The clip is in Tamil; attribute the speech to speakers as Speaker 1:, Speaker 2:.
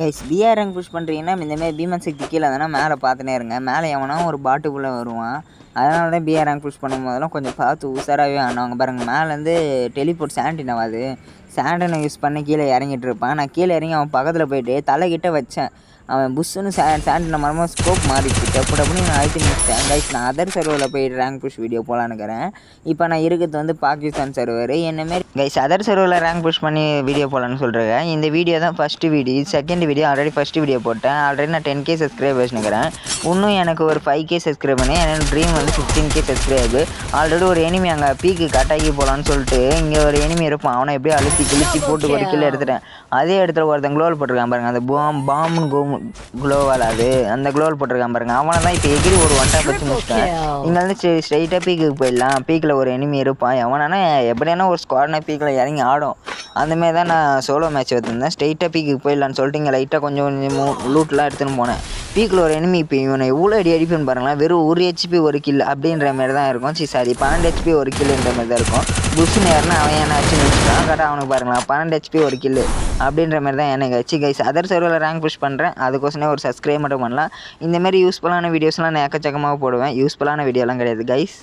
Speaker 1: கைஸ் பிஆர் ரேங்க் புஷ் பண்ணுறீங்கன்னா இந்தமாரி பீமன் சக்தி கீழே தானே மேலே பார்த்துனே இருங்க. மேலே எவனா ஒரு பாட்டுக்குள்ளே வருவான். அதனால தான் பிஆர் ரேங்க் புஷ் பண்ணும்போதெல்லாம் கொஞ்சம் பார்த்து உஷாராகவே ஆனாங்க பாருங்கள். மேலேருந்து டெலிபோர்ட் சாண்டின் ஆகாது. சாண்டனை யூஸ் பண்ணி கீழே இறங்கிட்டு இருப்பான். நான் கீழே இறங்கி அவன் பக்கத்தில் போயிட்டு தலைக்கிட்ட வச்சேன். அவன் புஷ்ஷுன்னு சாண்டின மரமாக ஸ்கோப் மாறிடுச்சு. டப்பு டப்புன்னு நான் அழுத்தி முடிச்சிட்டேன். கைஸ் நான் அதர் சர்வரில் போய் ரேங்க் புஷ் வீடியோ போகலான்னுக்கிறேன். இப்போ நான் இருக்கிறது வந்து பாகிஸ்தான் சர்வர். என்னமாரி கைஸ் அதர் சர்வரில் ரேங்க் புஷ் பண்ணி வீடியோ போகலான்னு சொல்கிறேன். இந்த வீடியோ தான் first video. Second video already first video போட்டேன். ஆல்ரெடி நான் 10K சப்ஸ்கிரைபர்ஸ்னுக்கிறேன். இன்னும் எனக்கு ஒரு 5K சப்ஸ்கிரைப் பண்ணி என்னோட ட்ரீம் வந்து 15K சப்ஸ்கிரைபு. ஆல்ரெடி ஒரு எனிமி அங்கே பீக்கு கட்டாக்கி போகலான்னு சொல்லிட்டு இங்கே ஒரு எனிமி இருப்பான். அவனை எப்படியோ அழுத்தி கிழிச்சி போட்டு ஒரு கிலோ எடுத்துட்டேன். அதே இடத்துல ஒருத்தன் க்ளோவல் போட்டிருக்கான் பாருங்கள். அந்த பாம்புன்னு க்ளோவால் அது அந்த க்ளோவல் போட்டிருக்கான் பாருங்கள். அவனை தான் இப்போ எகிரி ஒரு ஒன் டைம் வச்சு முடிச்சிட்டேன். இங்கே வந்து ஸ்ட்ரைட்டாக பீக்குக்கு போயிடலாம். பீக்கில் ஒரு எனிமி இருப்பான். எவனானா எப்படியானா ஒரு ஸ்குவாட்னா பீக்கில் இறங்கி ஆடும். அந்தமாரி தான் நான் சோலோ மேட்ச் வச்சுருந்தேன். ஸ்ட்ரைட்டாக பீக்குக்கு போயிடலான்னு சொல்லிட்டு இங்கே லைட்டாக கொஞ்சம் லூட்லாம் எடுத்துன்னு போனேன். பீக்கில் ஒரு எனிமி இப்போ இவனை எவ்வளோ அடிப்பேன்னு பாருங்களேன். வெறும் 1 HP 1 கில் அப்படின்ற மாதிரி தான் இருக்கும். சாரி 12 HP 1 கில்லுன்ற மாதிரி தான் இருக்கும். புஷ்ஷுன்னு யாருன்னா அவன் என்ன ஆச்சு வச்சுட்டான். கரெக்டாக அவனுக்கு பாருங்களேன் 12 HP 1 கில்லு அப்படின்ற மாதிரி தான் எனக்கு ஆச்சு. கைஸ் அதர் சர்வரில் ரேங்க் புஷ் பண்ணுறேன். அதுக்கோசமே ஒரு சப்ஸ்கிரைப் மட்டும் பண்ணலாம். இந்தமாரி யூஸ்ஃபுல்லான வீடியோஸ்லாம் நான் எக்கச்சக்கமாக போடுவேன். யூஸ்ஃபுல்லான வீடியோலாம் கிடையாது கைஸ்.